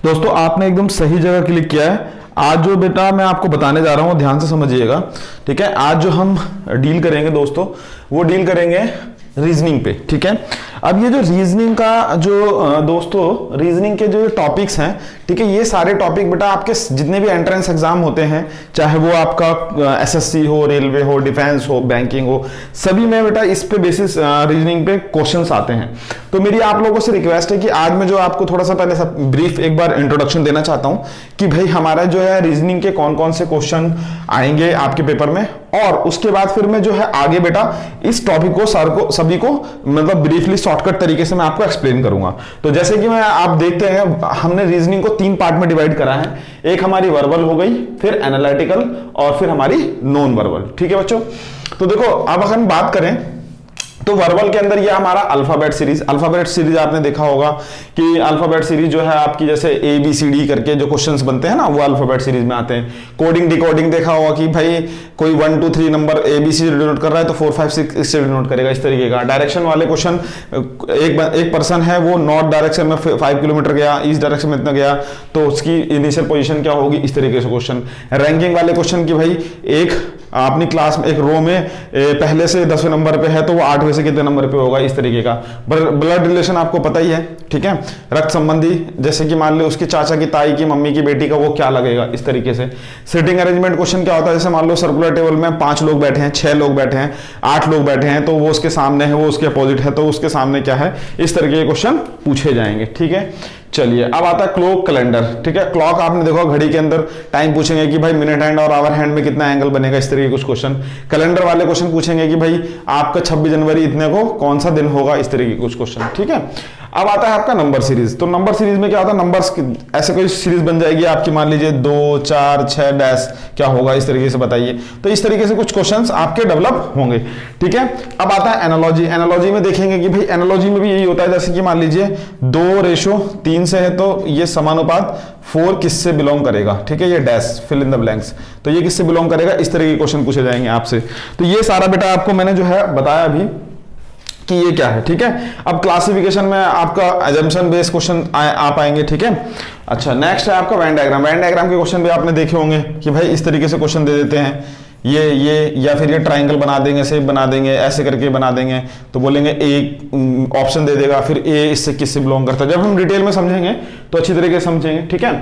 दोस्तों आपने एकदम सही जगह क्लिक किया है। आज जो बेटा मैं आपको बताने जा रहा हूं ध्यान से समझिएगा, ठीक है। आज जो हम डील करेंगे दोस्तों वो डील करेंगे रीजनिंग पे, ठीक है। अब ये जो रीजनिंग का जो दोस्तों रीजनिंग के जो टॉपिक्स हैं, ठीक है, ये सारे टॉपिक बेटा आपके जितने भी एंट्रेंस एग्जाम होते हैं, चाहे वो आपका एसएससी हो, रेलवे हो, डिफेंस हो, बैंकिंग हो, सभी में बेटा इस पे बेसिस रीजनिंग पे क्वेश्चंस आते हैं। तो मेरी आप लोगों से रिक्वेस्ट है कि आज मैं जो आपको थोड़ा सा पहले ब्रीफ एक बार इंट्रोडक्शन देना चाहता हूं कि भाई हमारा जो है रीजनिंग के कौन कौन से क्वेश्चन आएंगे आपके पेपर में, और उसके बाद फिर मैं जो है आगे बेटा इस टॉपिक को सभी को मतलब ब्रीफली शॉर्टकट तरीके से मैं आपको एक्सप्लेन करूंगा। तो जैसे कि मैं आप देखते हैं हमने रीजनिंग को 3 पार्ट में डिवाइड करा है। एक हमारी वर्बल हो गई, फिर एनालिटिकल और फिर हमारी नॉन वर्बल, ठीक है बच्चों। तो देखो अब अगर हम बात करें तो वर्बल के अंदर ये हमारा अल्फाबेट सीरीज आपने देखा होगा कि अल्फाबेट सीरीज जो है आपकी जैसे ABCD करके जो क्वेश्चंस बनते हैं ना वो अल्फाबेट सीरीज में आते हैं। कोडिंग डिकोडिंग देखा होगा कि भाई कोई 1 2 3 नंबर ABC डिनोट कर रहा है तो 4 5 6 इससे डिनोट करेगा, इस तरीके का। डायरेक्शन वाले क्वेश्चन, एक पर्सन है वो नॉर्थ डायरेक्शन में 5 किलोमीटर गया, ईस्ट डायरेक्शन में इतना गया तो उसकी इनिशियल पोजीशन क्या होगी, इस तरीके से क्वेश्चन। रैंकिंग वाले क्वेश्चन की भाई एक अपनी क्लास में एक रो में पहले से 10वें नंबर पे है तो वो 8वें से कितने नंबर पे होगा, इस तरीके का। ब्लड रिलेशन आपको पता ही है, ठीक है, रक्त संबंधी, जैसे कि मान लो उसकी चाचा की ताई की मम्मी की बेटी का वो क्या लगेगा, इस तरीके से। सिटिंग अरेंजमेंट क्वेश्चन क्या होता है, जैसे मान लो सर्कुलर टेबल में 5 लोग बैठे हैं, 6 लोग बैठे हैं, 8 लोग बैठे हैं, तो वो उसके सामने है, वो उसके अपोजिट है, तो उसके सामने क्या है, इस तरीके के क्वेश्चन पूछे जाएंगे, ठीक है। चलिए अब आता है क्लॉक कैलेंडर, ठीक है। क्लॉक आपने देखो घड़ी के अंदर टाइम पूछेंगे कि भाई मिनट हैंड और आवर हैंड में कितना एंगल बनेगा, इस तरीके के कुछ क्वेश्चन। कैलेंडर वाले क्वेश्चन पूछेंगे कि भाई आपका 26 जनवरी इतने को कौन सा दिन होगा, इस तरीके के कुछ क्वेश्चन, ठीक है। अब आता है आपका नंबर सीरीज। तो नंबर सीरीज में क्या होता है, नंबर्स ऐसे कोई सीरीज बन जाएगी आपकी, मान लीजिए 2 4 6 डैश क्या होगा, इस तरीके से बताइए। तो इस तरीके से कुछ क्वेश्चंस आपके डेवलप होंगे, ठीक है। अब आता है एनालॉजी। एनालॉजी में देखेंगे कि भाई एनालॉजी में भी यही होता है, जैसे कि मान लीजिए 2:3 से है तो ये समानुपात 4 किससे बिलोंग करेगा, ठीक है, ये dash fill in the blanks, तो ये किससे बिलोंग करेगा, इस तरह के क्वेश्चन पूछे जाएंगे आपसे। तो ये सारा बेटा आपको मैंने जो है बताया अभी कि ये क्या है, ठीक है। अब क्लासिफिकेशन में आपका अजम्पशन बेस्ड क्वेश्चन आ पाएंगे, ठीक है। अच्छा नेक्स्ट है आपका वेन डायग्राम। वेन डायग्राम के क्वेश्चन भी आपने देखे होंगे कि भाई इस तरीके से क्वेश्चन दे देते हैं, ये या फिर ये ट्राइंगल बना देंगे, शेप बना देंगे, ऐसे करके बना देंगे, तो बोलेंगे एक ऑप्शन दे देगा, फिर ए इससे किससे बिलोंग करता है। जब हम डिटेल में समझेंगे तो अच्छी तरीके से समझेंगे, ठीक है।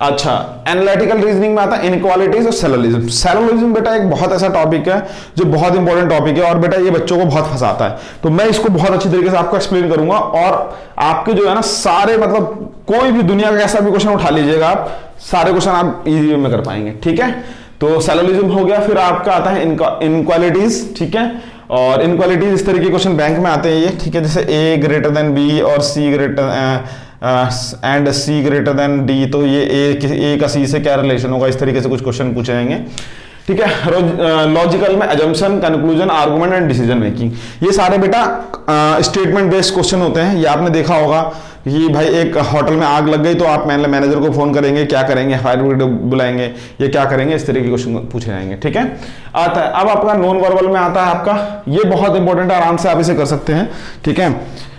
अच्छा एनालिटिकल रीजनिंग में आता है इनइक्वालिटीज और सैलोलिज्म। सैलोलिज्म बेटा एक बहुत ऐसा टॉपिक है जो बहुत इंपॉर्टेंट टॉपिक है और बेटा ये बच्चों को बहुत फंसाता है, तो मैं इसको बहुत अच्छी तरीके से आपको एक्सप्लेन करूंगा और आपके जो है ना सारे मतलब कोई भी दुनिया का कैसा भी क्वेश्चन उठा लीजिएगा आप, सारे क्वेश्चन आप इजी वे में कर पाएंगे, ठीक है। तो सैलोलिज्म हो गया, फिर आपका आता है इनक्वालिटीज, ठीक है। और इनक्वालिटीज इस तरह के क्वेश्चन बैंक में आते हैं ये, ठीक है, जैसे A ग्रेटर देन B और C greater and C greater than D, तो ये A का C से क्या रिलेशन होगा, इस तरीके से कुछ क्वेश्चन पूछे जाएंगे, ठीक है। लॉजिकल में assumption, conclusion, argument and decision making, ये सारे बेटा स्टेटमेंट बेस्ड क्वेश्चन होते हैं। ये आपने देखा होगा कि भाई एक होटल में आग लग गई तो आप मैनेजर को फोन करेंगे, क्या करेंगे, फायर ब्रिगेड बुलाएंगे, ये क्या करेंगे, इस तरीके के क्वेश्चन पूछे जाएंगे, ठीक है। आता है अब आपका नॉन वर्बल में आता है आपका, ये बहुत इंपॉर्टेंट है, आराम से आप इसे कर सकते हैं, ठीक है।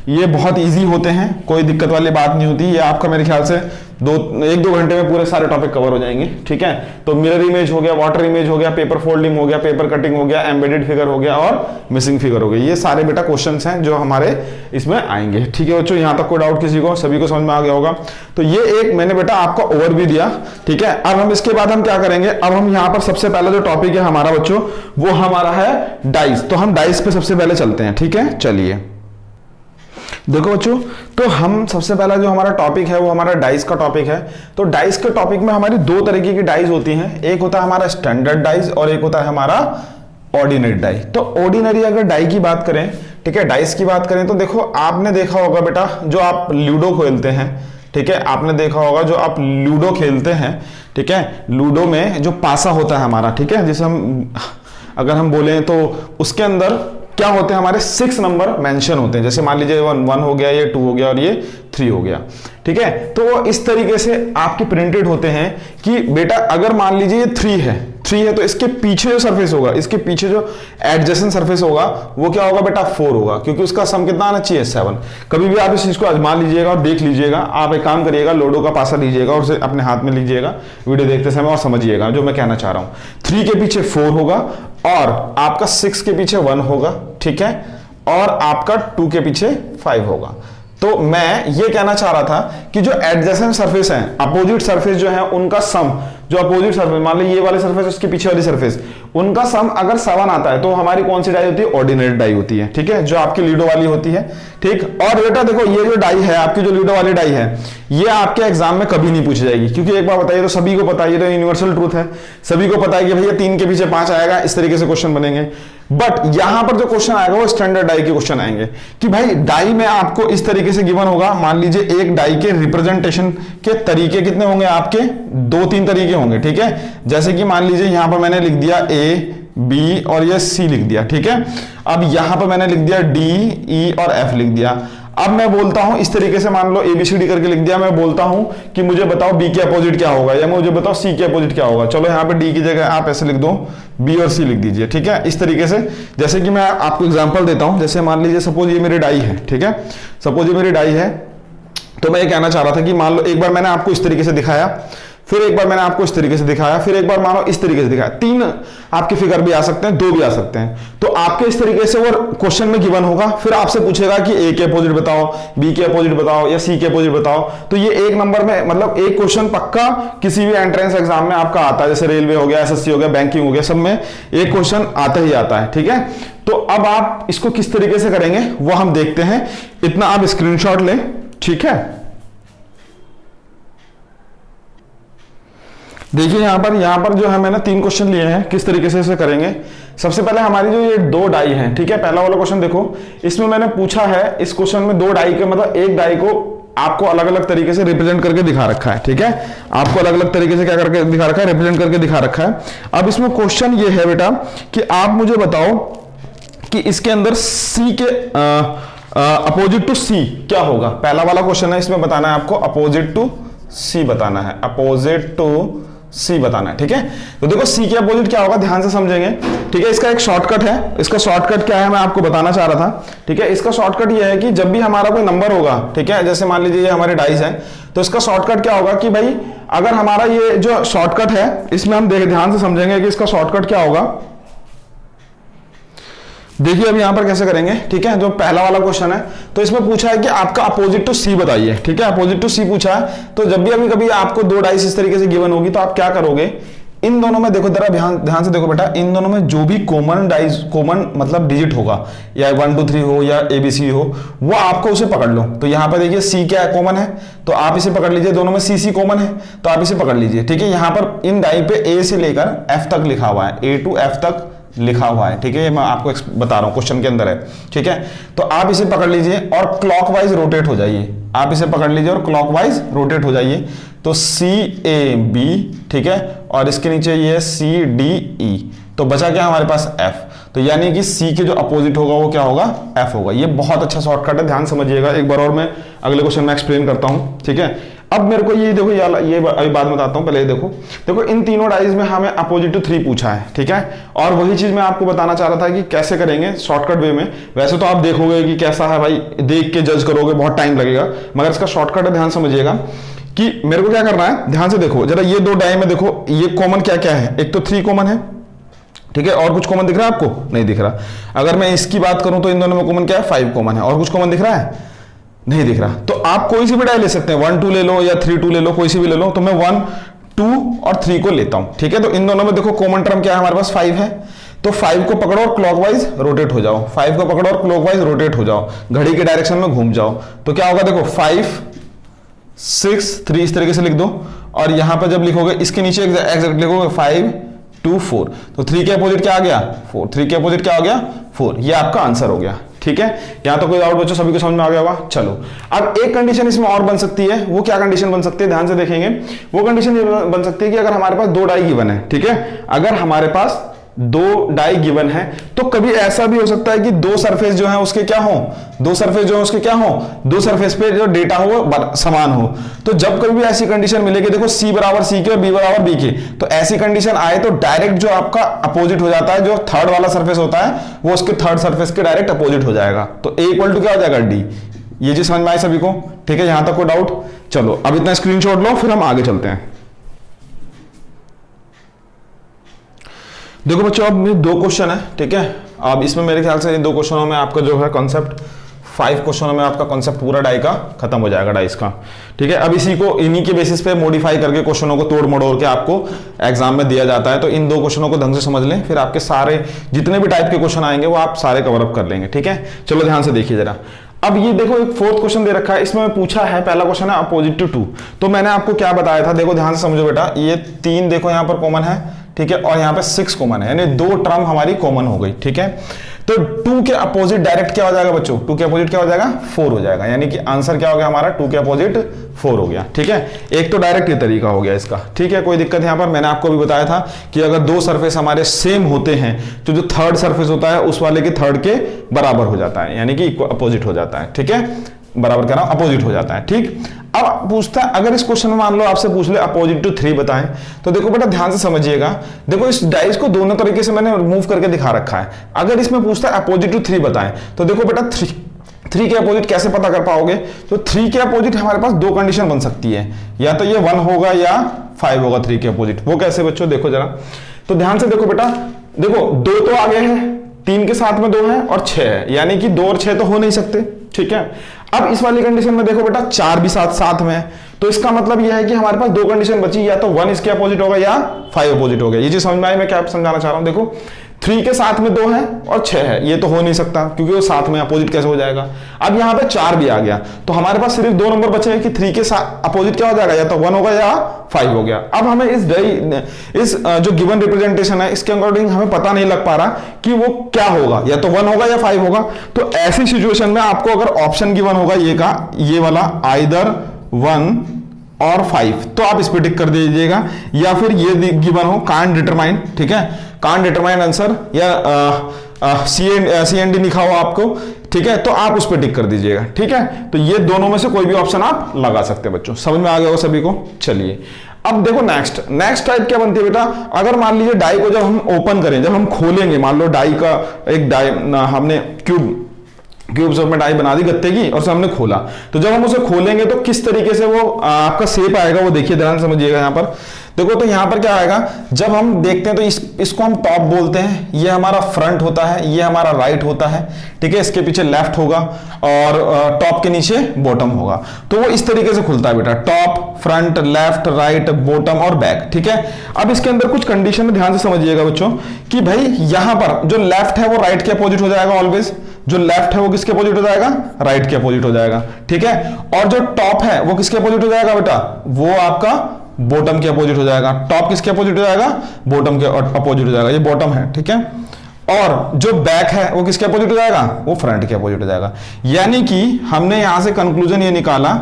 ये बहुत इजी होते हैं, कोई दिक्कत वाली बात नहीं होती, ये आपका मेरे ख्याल से 1-2 घंटे में पूरे सारे टॉपिक कवर हो जाएंगे, ठीक है। तो मिरर इमेज हो गया, वाटर इमेज हो गया, पेपर फोल्डिंग हो गया, पेपर कटिंग हो गया, एम्बेडेड फिगर हो गया और मिसिंग फिगर हो गया, ये सारे बेटा क्वेश्चंस हैं जो हमारे इसमें आएंगे, ठीक है बच्चों। यहां तक कोई डाउट किसी को, सभी को समझ में आ गया होगा। तो ये एक मैंने बेटा आपको ओवरव्यू दिया, ठीक है। अब हम इसके बाद हम क्या करेंगे, अब हम यहाँ पर सबसे पहला जो टॉपिक है हमारा बच्चों वो हमारा है डाइस। तो हम डाइस पे सबसे पहले चलते हैं, ठीक है। चलिए देखो बच्चों, तो हम सबसे पहला जो हमारा टॉपिक है वो हमारा डाइस का टॉपिक है। तो डाइस के टॉपिक में हमारी 2 तरीके की डाइस होती हैं, एक होता है हमारा स्टैंडर्ड डाइस और एक होता है हमारा ऑर्डिनरी डाई। तो ऑर्डिनरी अगर डाई की बात करें, ठीक है, डाइस की बात करें तो देखो आपने देखा होगा बेटा जो आप लूडो खेलते हैं, ठीक है, आपने देखा होगा जो आप लूडो खेलते हैं, ठीक है, लूडो में जो पासा होता है हमारा, ठीक है, जिसे हम अगर हम बोलें तो उसके अंदर क्या होते हैं, हमारे 6 नंबर मेंशन होते हैं। जैसे मान लीजिए 1 हो गया, ये 2 हो गया और ये 3 हो गया, ठीक है। तो इस तरीके से आपके प्रिंटेड होते हैं कि बेटा अगर मान लीजिए ये 3 है, 3 है, तो इसके पीछे जो सरफेस होगा, इसके पीछे जो एडजेसेंट सरफेस होगा वो क्या होगा बेटा 4 होगा, क्योंकि उसका सम कितना आना चाहिए 7। कभी भी आप इस चीज को आजमा लीजिएगा और देख लीजिएगा। आप एक काम करिएगा, लोडो का पासा लीजिएगा और उसे अपने हाथ में लीजिएगा वीडियो देखते समय और समझिएगा जो मैं कहना चाह रहा हूं। 3 के पीछे 4 होगा और आपका 6 के पीछे 1 होगा, ठीक है, और आपका 2 के पीछे 5 होगा। तो मैं ये कहना चाह रहा था कि जो एडजेसेंट सरफेस है, अपोजिट सरफेस जो है, उनका सम, जो अपोजिट सरफेस, मान लो ये वाले सरफेस उसके पीछे वाली सरफेस, उनका सम अगर 7 आता है तो हमारी कौन सी डाई होती है? ऑर्डिनरी डाई होती है, ठीक है, जो आपकी लीडो वाली होती है, ठीक। और बेटा देखो ये जो डाई है आपकी, जो लीडो वाली डाई है, ये आपके एग्जाम में कभी नहीं पूछी जाएगी, क्योंकि एक बार बताइए तो सभी को पता है, ये तो यूनिवर्सल ट्रूथ है, सभी को पता है कि भैया 3 के पीछे 5 आएगा, इस तरीके से क्वेश्चन बनेंगे। बट यहां पर जो क्वेश्चन आएगा वो स्टैंडर्ड डाई के क्वेश्चन आएंगे कि भाई डाई में आपको इस तरीके से गिवन होगा। मान लीजिए एक डाई के रिप्रेजेंटेशन के तरीके कितने होंगे आपके? 2-3 तरीके होंगे, ठीक है। जैसे कि मान लीजिए यहां पर मैंने लिख दिया A, B और ये C लिख दिया, ठीक है। अब यहां पर मैंने लिख दिया D, E और F लिख दिया। अब मैं बोलता हूं इस तरीके से, मान लो ABCD करके लिख दिया, मैं बोलता हूं कि मुझे बताओ B के अपोजिट क्या होगा, या मुझे बताओ C के अपोजिट क्या होगा। चलो यहाँ पे D की जगह आप ऐसे लिख दो, B और C लिख दीजिए, ठीक है, इस तरीके से। जैसे कि मैं आपको एग्जांपल देता हूं, जैसे मान लीजिए सपोज ये मेरी डाई है, ठीक है, सपोज ये मेरी डाई है, तो मैं ये कहना चाह रहा था कि मान लो एक बार मैंने आपको इस तरीके से दिखाया, फिर एक बार मैंने आपको इस तरीके से दिखाया, फिर एक बार मानो इस तरीके से दिखाया। 3 आपके फिगर भी आ सकते हैं, 2 भी आ सकते हैं। तो आपके इस तरीके से वो क्वेश्चन में गिवन होगा, फिर आपसे पूछेगा कि A के अपोजिट बताओ, B के अपोजिट बताओ या C के अपोजिट बताओ। तो ये एक नंबर में, मतलब एक क्वेश्चन पक्का किसी भी एंट्रेंस एग्जाम में आपका आता है, जैसे रेलवे हो गया, SSC हो गया, बैंकिंग हो गया, सब में एक क्वेश्चन आता ही आता है, ठीक है। तो अब आप इसको किस तरीके से करेंगे वो हम देखते हैं। इतना आप स्क्रीनशॉट लें, ठीक है। देखिए यहां पर जो है मैंने 3 क्वेश्चन लिए हैं, किस तरीके से इसे करेंगे। सबसे पहले हमारी जो ये 2 डाई हैं, ठीक है, पहला वाला क्वेश्चन देखो, इसमें मैंने पूछा है, इस क्वेश्चन में 2 डाई के मतलब एक डाई को आपको अलग अलग तरीके से रिप्रेजेंट करके दिखा रखा है, ठीक है, आपको अलग अलग तरीके से क्या करके दिखा रखा है? रिप्रेजेंट करके दिखा रखा है। अब इसमें क्वेश्चन ये है बेटा कि आप मुझे बताओ कि इसके अंदर C के अपोजिट टू C क्या होगा। पहला वाला क्वेश्चन है, इसमें बताना है आपको अपोजिट टू C बताना है, अपोजिट टू C बताना है, ठीक है। तो देखो C के अपोजिट क्या होगा, ध्यान से समझेंगे, ठीक है। इसका एक शॉर्टकट है, इसका शॉर्टकट क्या है मैं आपको बताना चाह रहा था, ठीक है। इसका शॉर्टकट ये है कि जब भी हमारा कोई नंबर होगा, ठीक है, जैसे मान लीजिए ये हमारे डाइस हैं, तो इसका शॉर्टकट क्या होगा कि भाई अगर हमारा ये जो शॉर्टकट है, इसमें हम ध्यान से समझेंगे कि इसका शॉर्टकट क्या होगा। देखिए अब यहां पर कैसे करेंगे, ठीक है। जो पहला वाला क्वेश्चन है, तो इसमें पूछा है कि आपका अपोजिट टू C बताइए, ठीक है, अपोजिट टू C पूछा है। तो जब भी अभी कभी आपको 2 डाइस इस तरीके से गिवन होगी तो आप क्या करोगे, इन दोनों में देखो जरा ध्यान से देखो बेटा, इन दोनों में जो भी कॉमन डाइस, कॉमन मतलब डिजिट होगा, या 1 2 3 हो या ABC हो, वो आपको उसे पकड़ लो। तो यहाँ पर देखिए C क्या है, कॉमन है, तो आप इसे पकड़ लीजिए। दोनों में CC कॉमन है तो आप इसे पकड़ लीजिए, ठीक है। यहाँ पर इन डाई पे A से लेकर F तक लिखा हुआ है, A to F तक लिखा हुआ है, ठीक है, ये मैं आपको बता रहा हूं, क्वेश्चन के अंदर है, ठीक है। तो आप इसे पकड़ लीजिए और क्लॉकवाइज रोटेट हो जाइए, आप इसे पकड़ लीजिए और क्लॉकवाइज रोटेट हो जाइए। तो CAB, ठीक है, और इसके नीचे ये CDE, तो बचा क्या हमारे पास F। तो यानी कि C के जो अपोजिट होगा वो क्या होगा, F होगा। ये बहुत अच्छा शॉर्टकट है, ध्यान समझिएगा। एक बार और मैं अगले क्वेश्चन में एक्सप्लेन करता हूं, ठीक है। अब मेरे को ये देखो, ये अभी बात बताता हूं, पहले देखो इन तीनों डाइज में हमें अपोजिट टू 3 पूछा है, ठीक है। और वही चीज मैं आपको बताना चाह रहा था कि कैसे करेंगे शॉर्टकट वे में। वैसे तो आप देखोगे कि कैसा है भाई, देख के जज करोगे, बहुत टाइम लगेगा, मगर इसका शॉर्टकट है, ध्यान समझिएगा कि मेरे को क्या करना है। ध्यान से देखो जरा, ये 2 डाई में देखो, ये कॉमन क्या क्या है, एक तो 3 कॉमन है, ठीक है, और कुछ कॉमन दिख रहा है आपको? नहीं दिख रहा। अगर मैं इसकी बात करूं तो इन दोनों में कॉमन क्या है, 5 कॉमन है, और कुछ कॉमन दिख रहा है? नहीं दिख रहा। तो आप कोई सी भी डाई ले सकते हैं, 1 2 ले लो या 3 2 ले लो, कोई सी भी ले लो। तो मैं 1 2 और 3 को लेता हूं, ठीक है। तो इन दोनों में देखो कॉमन टर्म क्या है हमारे पास, 5 है। तो 5 को पकड़ो और क्लॉकवाइज रोटेट हो जाओ, 5 को पकड़ो और क्लॉकवाइज रोटेट हो जाओ, घड़ी के डायरेक्शन में घूम जाओ। तो क्या होगा, देखो 5 6 3 इस तरीके से लिख दो, और यहां पर जब लिखोगे इसके नीचे एग्जैक्ट लिखोगे 5 2 4। तो 3 के अपोजिट क्या आ गया, 4। 3 के अपोजिट क्या हो गया, 4। ये आपका आंसर हो गया, ठीक है। यहां तो कोई डाउट बच्चों, सभी को समझ में आ गया होगा। चलो अब एक कंडीशन इसमें और बन सकती है, वो क्या कंडीशन बन सकती है, ध्यान से देखेंगे। वो कंडीशन ये बन सकती है कि अगर हमारे पास 2 डाई गिवन है, ठीक है, अगर हमारे पास दो डाई गिवन है, तो कभी ऐसा भी हो सकता है कि दो सरफेस जो है उसके क्या हो, दो सरफेस जो है उसके क्या हो, दो सरफेस पे जो डेटा हो वो समान हो। तो जब कभी भी ऐसी कंडीशन मिलेगी, देखो C बराबर C के और B बराबर B के, तो ऐसी कंडीशन आए तो डायरेक्ट जो आपका अपोजिट हो जाता है, जो थर्ड वाला सरफेस होता है वो उसके थर्ड सरफेस के डायरेक्ट अपोजिट हो जाएगा। तो A इक्वल टू क्या हो जाएगा, D। ये चीज समझ में आए सभी को, ठीक है, यहां तक कोई डाउट? चलो अब इतना स्क्रीनशॉट लो, फिर हम आगे चलते हैं। देखो बच्चों, अब दो क्वेश्चन है, ठीक है। अब इसमें मेरे ख्याल से इन दो क्वेश्चनों में आपका जो है कॉन्सेप्ट, 5 क्वेश्चनों में आपका कॉन्सेप्ट पूरा डाई का खत्म हो जाएगा, डाइस का, ठीक है। अब इसी को इन्हीं के बेसिस पे मॉडिफाई करके क्वेश्चनों को तोड़ मड़ोड़ के आपको एग्जाम में दिया जाता है। तो इन दो क्वेश्चनों को ढंग से समझ लें, फिर आपके सारे जितने भी टाइप के क्वेश्चन आएंगे वो आप सारे कवर अप कर लेंगे, ठीक है। चलो ध्यान से देखिए जरा। अब ये देखो एक फोर्थ क्वेश्चन दे रखा है, इसमें पूछा है, पहला क्वेश्चन है अपोजिट टू 2। तो मैंने आपको क्या बताया था, देखो ध्यान से समझो बेटा, ये 3 देखो यहाँ पर कॉमन है, ठीक है, और यहाँ पे 6 कॉमन है, यानी 2 टर्म हमारी कॉमन हो गई, ठीक है। तो 2 के अपोजिट डायरेक्ट क्या हो जाएगा बच्चों, 2 के अपोजिट क्या हो जाएगा, 4 हो जाएगा, यानी कि आंसर क्या हो गया हमारा, 2 के अपोजिट 4 हो गया, ठीक है। एक तो डायरेक्ट ये तरीका हो गया इसका, ठीक है, कोई दिक्कत यहाँ पर। मैंने आपको भी बताया था कि अगर दो सरफेस हमारे सेम होते हैं तो जो थर्ड सरफेस होता है उस वाले के थर्ड के बराबर हो जाता है, यानी कि अपोजिट हो जाता है, ठीक है, बराबर कह रहा हूं, अपोजिट हो जाता है, ठीक। अब पूछता है, अगर इस क्वेश्चन में मान लो आपसे पूछ ले अपोजिट टू 3 बताएं, तो देखो बेटा ध्यान से समझिएगा, देखो इस डाइस को दोनों तरीके से मैंने मूव करके दिखा रखा है। अगर इसमें पूछता है अपोजिट टू 3 बताएं, तो देखो बेटा 3 के अपोजिट कैसे पता कर पाओगे, तो 3 के अपोजिट हमारे पास दो कंडीशन बन सकती है, या तो ये 1 होगा या 5 होगा 3 के अपोजिट। वो कैसे बच्चों, देखो जरा, तो ध्यान से देखो बेटा, देखो 2 तो आगे है, 3 के साथ में 2 है और 6 है, यानी कि 2 और 6 तो हो नहीं सकते, ठीक है। अब इस वाली कंडीशन में देखो बेटा 4 भी साथ में है, तो इसका मतलब यह है कि हमारे पास दो कंडीशन बची, या तो 1 इसके अपोजिट होगा या 5 अपोजिट होगा। ये चीज समझ में आई, मैं क्या समझाना चाह रहा हूं, देखो 3 के साथ में 2 है और 6 है, ये तो हो नहीं सकता क्योंकि वो साथ में, अपोजिट कैसे हो जाएगा। अब यहाँ पे 4 भी आ गया, तो हमारे पास सिर्फ 2 नंबर बचे हैं कि 3 के साथ अपोजिट क्या हो जाएगा, या तो 1 होगा या 5 हो गया। अब हमें इस जो गिवन रिप्रेजेंटेशन है इसके अकॉर्डिंग हमें पता नहीं लग पा रहा कि वो क्या होगा, या तो 1 होगा या 5 होगा। तो ऐसी सिचुएशन में आपको अगर ऑप्शन गिवन होगा ये वाला आइदर 1 और 5, तो आप इस पे टिक कर दीजिएगा, या फिर ये गिवन हो कांट डिटरमाइन, ठीक है, कांट डिटरमाइन आंसर, या सी एंड डी लिखा हो आपको, ठीक है, तो आप उस पे टिक कर दीजिएगा, ठीक है। तो ये दोनों में से कोई भी ऑप्शन आप लगा सकते हैं बच्चों, समझ में आ गया होगा सभी को। चलिए अब देखो नेक्स्ट टाइप क्या बनती है बेटा, अगर मान लीजिए डाई को जब हम ओपन करें, जब हम खोलेंगे, मान लो डाई का एक डाई हमने क्यूब्स में डाई बना दी गत्ते की और उसे हमने खोला, तो जब हम उसे खोलेंगे तो किस तरीके से वो आपका शेप आएगा वो देखिए, ध्यान समझिएगा। यहाँ पर देखो, तो यहाँ पर क्या आएगा, जब हम देखते हैं तो इसको हम टॉप बोलते हैं, ये हमारा फ्रंट होता है, ये हमारा राइट होता है, ठीक है, इसके पीछे लेफ्ट होगा और टॉप के नीचे बॉटम होगा। तो वो इस तरीके से खुलता है बेटा, top, front, left, right, bottom और बैक, ठीक है। अब इसके अंदर कुछ कंडीशन ध्यान से समझिएगा बच्चों कि भाई यहां पर जो लेफ्ट है वो राइट के अपोजिट हो जाएगा ऑलवेज, जो लेफ्ट है वो किसके अपोजिट हो जाएगा, राइट के अपोजिट हो जाएगा, ठीक है। और जो टॉप है वो किसके अपोजिट हो जाएगा बेटा, वो आपका बॉटम के अपोजिट हो जाएगा। टॉप किसके अपोजिट हो जाएगा, बॉटम के अपोजिट हो जाएगा, ये बॉटम है, ठीक है। और जो बैक है वो किसके अपोजिट हो जाएगा, वो फ्रंट के अपोजिट हो जाएगा। यानी कि हमने यहां से कंक्लूजन ये निकाला,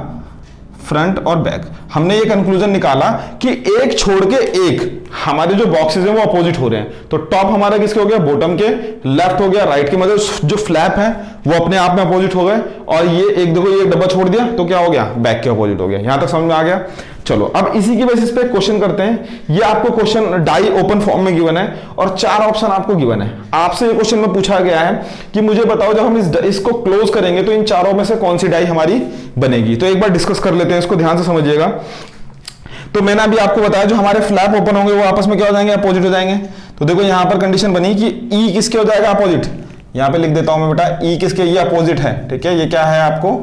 फ्रंट और बैक, हमने ये कंक्लूजन निकाला कि एक छोड़ के एक हमारे जो बॉक्सेस हैं वो अपोजिट हो रहे हैं। तो टॉप हमारा किसके हो गया, बॉटम के, लेफ्ट हो गया राइट के, मतलब जो फ्लैप है वो अपने आप में अपोजिट हो गए, और ये एक देखो ये डब्बा छोड़ दिया तो क्या हो गया, बैक के अपोजिट हो गया। यहां तक समझ में आ गया। चलो अब इसी की बेसिस पे क्वेश्चन करते हैं। ये आपको क्वेश्चन डाई ओपन फॉर्म में गिवन है और 4 ऑप्शन आपको गिवन है। आपसे ये क्वेश्चन में पूछा गया है कि मुझे बताओ जब हम इसको क्लोज करेंगे तो इन चारों में से कौन सी डाई हमारी बनेगी। तो एक बार डिस्कस कर लेते हैं, इसको ध्यान से समझिएगा। तो मैंने अभी आपको बताया जो हमारे फ्लैप ओपन होंगे वो आपस में क्या हो जाएंगे, अपोजिट हो जाएंगे। तो देखो यहां पर कंडीशन बनी कि ई किसके हो जाएगा, अपोजिट। यहां पे लिख देता हूं मैं बेटा, ई किसके, ये अपोजिट है, ठीक है, ये क्या है आपको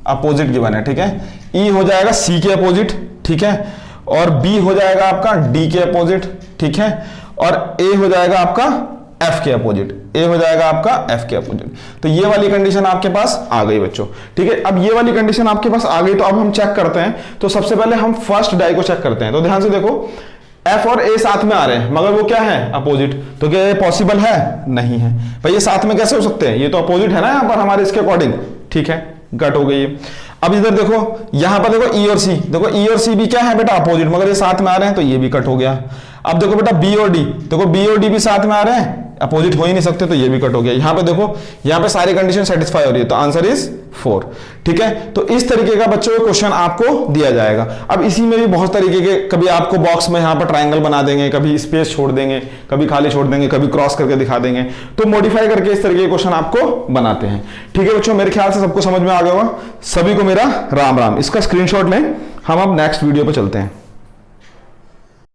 अपोजिट गिवन है, ठीक है। ई हो जाएगा सी के अपोजिट, ठीक है, और बी हो जाएगा आपका डी के अपोजिट, ठीक है, और ए हो जाएगा आपका एफ के अपोजिट, ए हो जाएगा आपका एफ के अपोजिट। तो ये वाली कंडीशन आपके पास आ गई बच्चों, ठीक है। अब ये वाली कंडीशन आपके पास आ गई, तो अब हम चेक करते हैं। तो सबसे पहले हम फर्स्ट डाई को चेक करते हैं। तो ध्यान से देखो, एफ और ए साथ में आ रहे हैं मगर वो क्या है, अपोजिट। तो क्या ये पॉसिबल है, नहीं है भाई, ये साथ में कैसे हो सकते हैं, ये तो अपोजिट है ना यहाँ पर हमारे इसके अकॉर्डिंग, ठीक है, कट हो गई। अब इधर देखो, यहां पर देखो ई और सी, देखो ई और सी भी क्या है बेटा, अपोजिट, मगर ये साथ में आ रहे हैं तो ये भी कट हो गया। अब देखो बेटा बी और डी, देखो बी और डी भी साथ में आ रहे हैं, अपोजिट हो ही नहीं सकते, तो ये भी कट हो गया। यहां पे देखो, यहां पे सारी कंडीशन सेटिस्फाई हो रही है, तो आंसर इज 4। ठीक है, तो इस तरीके का बच्चों को क्वेश्चन आपको दिया जाएगा। अब इसी में भी बहुत तरीके के, कभी आपको बॉक्स में यहां पर ट्रायंगल बना देंगे, कभी स्पेस छोड़ देंगे, कभी खाली छोड़ देंगे, कभी क्रॉस करके दिखा देंगे, तो मॉडिफाई करके इस तरीके के क्वेश्चन आपको बनाते हैं। ठीक है बच्चों, मेरे ख्याल से सबको समझ में आ गया होगा। सभी को मेरा राम राम। इसका स्क्रीनशॉट लें, हम अब नेक्स्ट वीडियो पे चलते हैं।